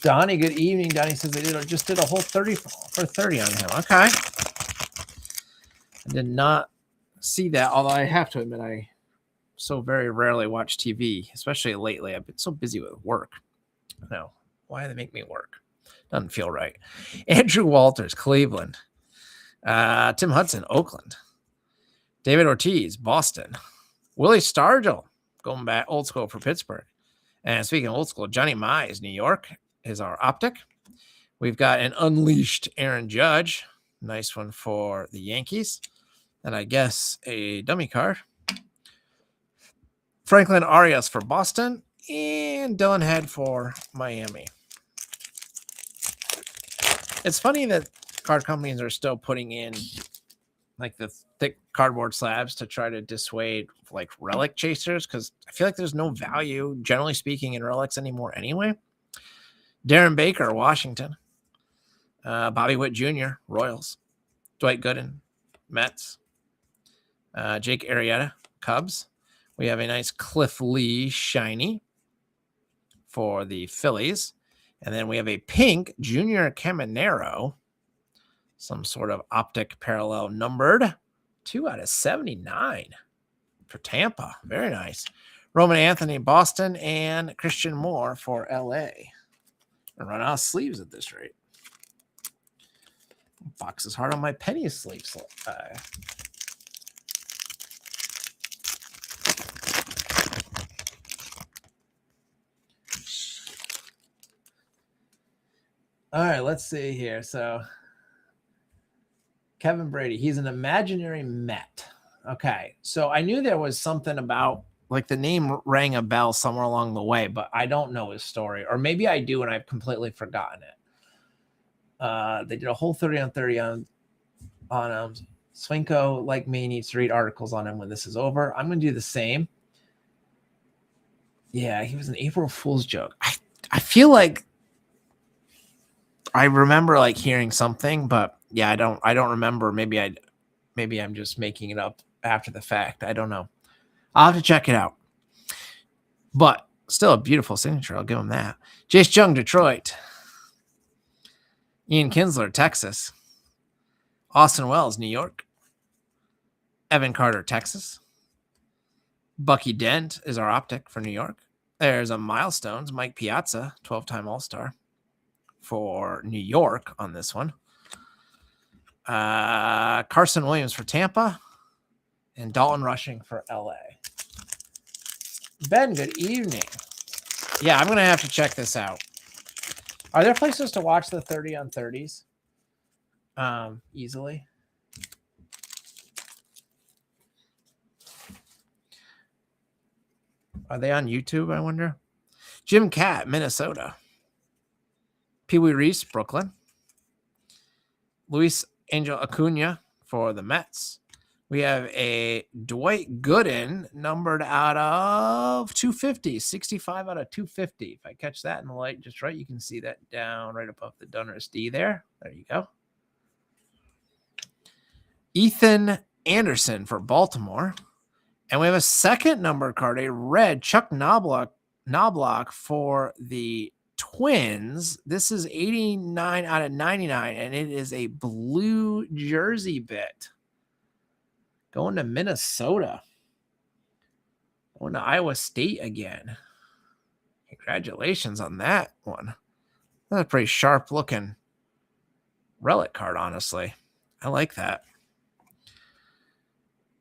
Donnie, good evening. Donnie says they just did a whole 30 for 30 on him. Okay. I did not see that, although I have to admit I so very rarely watch TV, especially lately. I've been so busy with work. No, why do they make me work? Doesn't feel right. Andrew Walters, Cleveland. Tim Hudson, Oakland. David Ortiz, Boston. Willie Stargell, going back old school for Pittsburgh. And speaking of old school, Johnny Mize, New York, is our optic. We've got an unleashed Aaron Judge. Nice one for the Yankees. And I guess a dummy card. Franklin Arias for Boston. And Dylan Head for Miami. It's funny that card companies are still putting in like the thick cardboard slabs to try to dissuade like relic chasers, because I feel like there's no value, generally speaking, in relics anymore anyway. Darren Baker, Washington. Bobby Witt Jr., Royals. Dwight Gooden, Mets. Jake Arrieta, Cubs. We have a nice Cliff Lee shiny for the Phillies. And then we have a pink Junior Caminero, some sort of optic parallel numbered, 2/79 for Tampa. Very nice. Roman Anthony, Boston, and Christian Moore for LA. And run out of sleeves at this rate. Box is hard on my penny sleeves. All right, let's see here. So Kevin Brady, he's an imaginary Met. Okay, so I knew there was something about, like, the name rang a bell somewhere along the way, but I don't know his story. Or maybe I do and I've completely forgotten it. They did a whole 30 on 30 on Swinko, like me, needs to read articles on him when this is over. I'm going to do the same. Yeah, he was an April Fool's joke. I feel like I remember like hearing something, but yeah, I don't remember. Maybe I'm just making it up after the fact. I don't know. I'll have to check it out. But still a beautiful signature. I'll give him that. Jace Jung, Detroit. Ian Kinsler, Texas. Austin Wells, New York. Evan Carter, Texas. Bucky Dent is our optic for New York. There's a Milestones, Mike Piazza, 12-time All-Star for New York on this one. Carson Williams for Tampa. And Dalton Rushing for LA. Ben, good evening. Yeah, I'm going to have to check this out. Are there places to watch the 30 on 30s easily? Are they on YouTube, I wonder? Jim Catt, Minnesota. Pee Wee Reese, Brooklyn. Luis Angel Acuna for the Mets. We have a Dwight Gooden numbered out of 250, 65 out of 250. If I catch that in the light just right, you can see that down right above the Donruss D there. There you go. Ethan Anderson for Baltimore. And we have a second number card, a red Chuck Knobloch for the Twins. This is 89 out of 99, and it is a blue jersey bit. Going to Minnesota. Going to Iowa State again. Congratulations on that one. That's a pretty sharp looking relic card, honestly. I like that.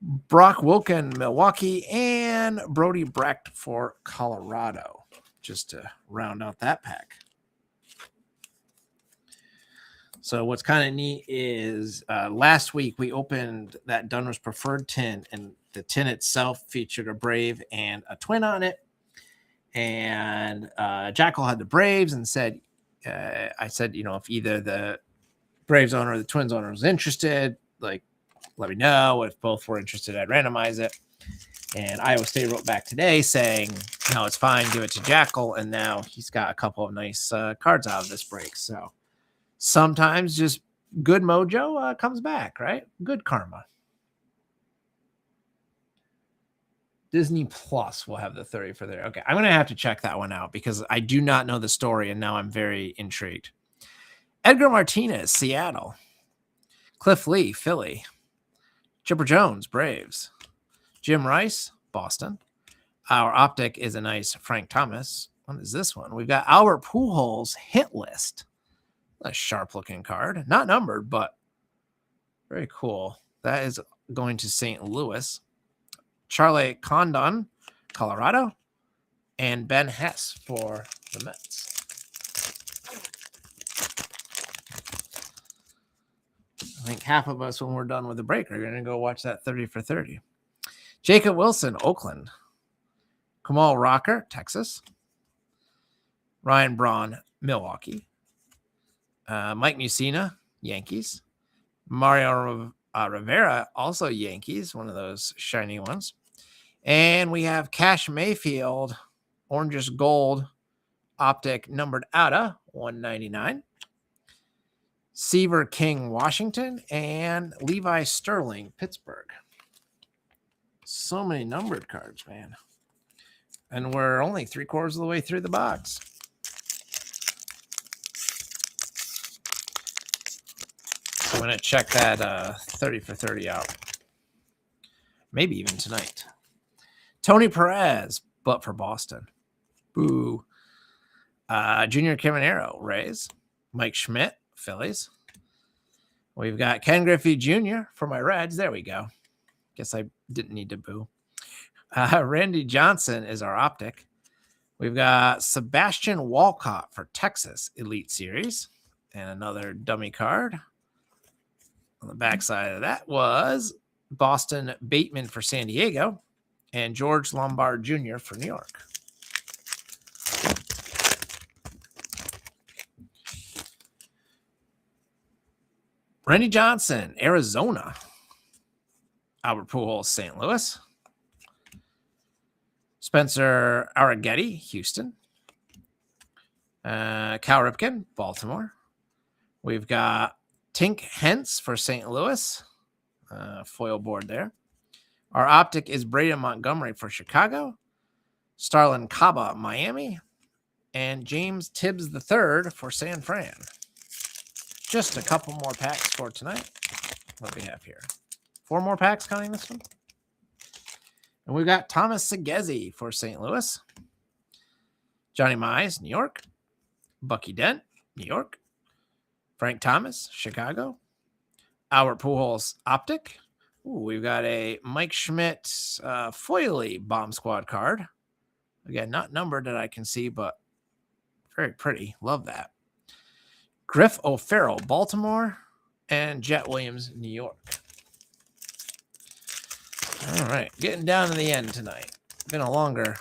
Brock Wilken, Milwaukee, and Brody Brecht for Colorado, just to round out that pack. So what's kind of neat is last week we opened that Donruss Preferred tin, and the tin itself featured a Brave and a Twin on it. And Jackal had the Braves and said, I said, if either the Braves owner or the Twins owner was interested, like, let me know. If both were interested, I'd randomize it. And Iowa State wrote back today saying, no, it's fine. Give it to Jackal. And now he's got a couple of nice cards out of this break. So sometimes just good mojo comes back, right? Good karma. Disney Plus will have the 30 for there. Okay, I'm going to have to check that one out because I do not know the story, and now I'm very intrigued. Edgar Martinez, Seattle. Cliff Lee, Philly. Chipper Jones, Braves. Jim Rice, Boston. Our optic is a nice Frank Thomas. What is this one? We've got Albert Pujols hit list. A sharp-looking card. Not numbered, but very cool. That is going to St. Louis. Charlie Condon, Colorado. And Ben Hess for the Mets. I think half of us, when we're done with the break, are going to go watch that 30 for 30. Jacob Wilson, Oakland. Kamal Rocker, Texas. Ryan Braun, Milwaukee. Mike Mussina, Yankees. Mario Rivera, also Yankees, one of those shiny ones. And we have Cash Mayfield, Oranges Gold, optic numbered out of 199. Seaver King, Washington, and Levi Sterling, Pittsburgh. So many numbered cards, man. And we're only 3/4 of the way through the box. So I'm going to check that 30 for 30 out. Maybe even tonight. Tony Perez, but for Boston. Boo. Junior Caminero, Rays. Mike Schmidt, Phillies. We've got Ken Griffey Jr. for my Reds. There we go. Guess I didn't need to boo. Randy Johnson is our optic. We've got Sebastian Walcott for Texas Elite Series. And another dummy card. On the backside of that was Boston Bateman for San Diego. And George Lombard Jr. for New York. Randy Johnson, Arizona. Albert Pujols, St. Louis. Spencer Arrighetti, Houston. Cal Ripken, Baltimore. We've got Tink Hence for St. Louis. Foil board there. Our optic is Braden Montgomery for Chicago. Starlin Caba, Miami. And James Tibbs III for San Fran. Just a couple more packs for tonight. What do we have here? 4 more packs counting this one. And we've got Thomas Segezi for St. Louis. Johnny Mize, New York. Bucky Dent, New York. Frank Thomas, Chicago. Albert Pujols, optic. Ooh, we've got a Mike Schmidt foily Bomb Squad card. Again, not numbered that I can see, but very pretty. Love that. Griff O'Farrell, Baltimore, and Jet Williams, New York. All right, getting down to the end tonight. Been a longer.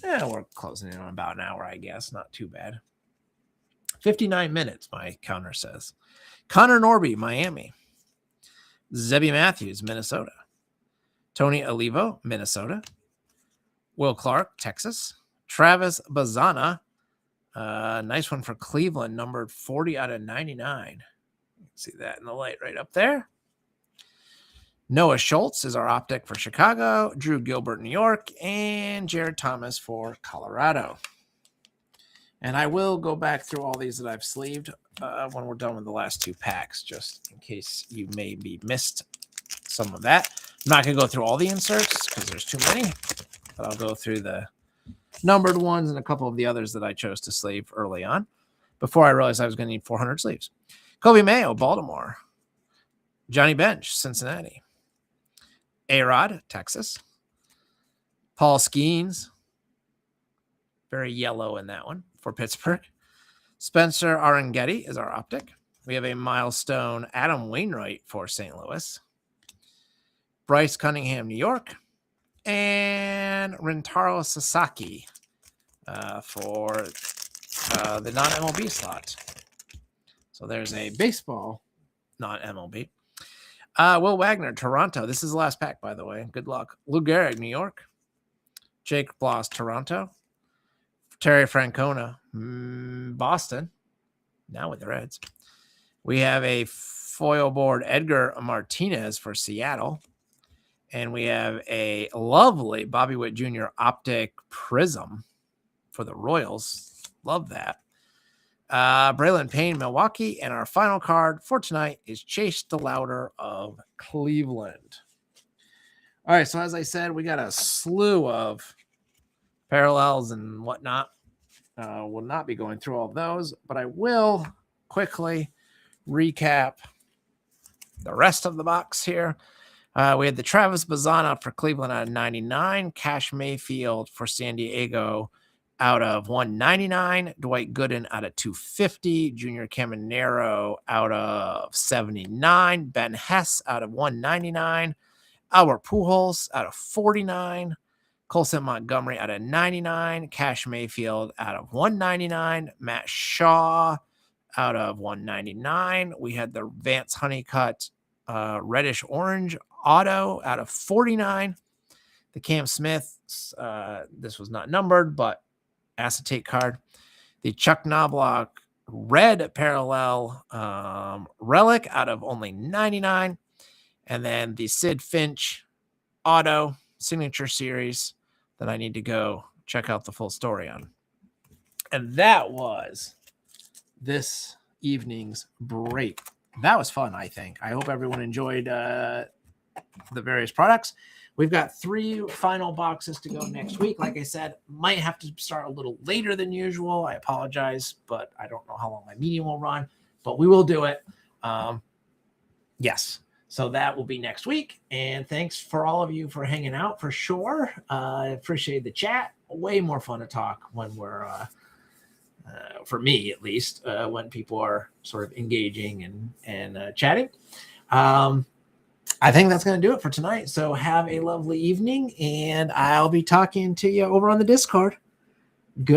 We're closing in on about an hour, I guess. Not too bad. 59 minutes, my counter says. Connor Norby, Miami. Zebby Matthews, Minnesota. Tony Olivo, Minnesota. Will Clark, Texas. Travis Bazana. Nice one for Cleveland, numbered 40 out of 99. See that in the light right up there. Noah Schultz is our optic for Chicago. Drew Gilbert, New York. And Jared Thomas for Colorado. And I will go back through all these that I've sleeved when we're done with the last 2 packs, just in case you maybe missed some of that. I'm not going to go through all the inserts because there's too many, but I'll go through the numbered ones and a couple of the others that I chose to sleeve early on before I realized I was going to need 400 sleeves. Kobe Mayo, Baltimore. Johnny Bench, Cincinnati. A-Rod, Texas. Paul Skeens, very yellow in that one, for Pittsburgh. Spencer Arrighetti is our optic. We have a milestone Adam Wainwright for St. Louis. Bryce Cunningham, New York. And Rintaro Sasaki for the non-MLB slot. So there's a baseball non-MLB. Will Wagner, Toronto. This is the last pack, by the way. Good luck. Lou Gehrig, New York. Jake Bloss, Toronto. Terry Francona, Boston. Now with the Reds. We have a foil board Edgar Martinez for Seattle. And we have a lovely Bobby Witt Jr. Optic Prism for the Royals. Love that. Braylon Payne, Milwaukee. And our final card for tonight is Chase DeLauder of Cleveland. All right, so as I said, we got a slew of parallels and whatnot. We'll not be going through all of those, but I will quickly recap the rest of the box here. We had the Travis Bazzana for Cleveland out of 99, Cash Mayfield for San Diego out of 199, Dwight Gooden out of 250, Junior Caminero out of 79, Ben Hess out of 199, Albert Pujols out of 49, Colson Montgomery out of 99, Cash Mayfield out of 199, Matt Shaw out of 199. We had the Vance Honeycutt reddish orange auto out of 49. The Cam Smith, this was not numbered, but acetate card. The Chuck Knobloch red parallel relic out of only 99. And then the Sid Finch auto signature series that I need to go check out the full story on. And that was this evening's break. That was fun, I think. I hope everyone enjoyed the various products. We've got 3 final boxes to go next week. Like I said, might have to start a little later than usual. I apologize, but I don't know how long my meeting will run, but we will do it. Yes. So that will be next week. And thanks for all of you for hanging out for sure. I appreciate the chat. Way more fun to talk when we're, for me at least, when people are sort of engaging and chatting. I think that's going to do it for tonight. So have a lovely evening, and I'll be talking to you over on the Discord. Good.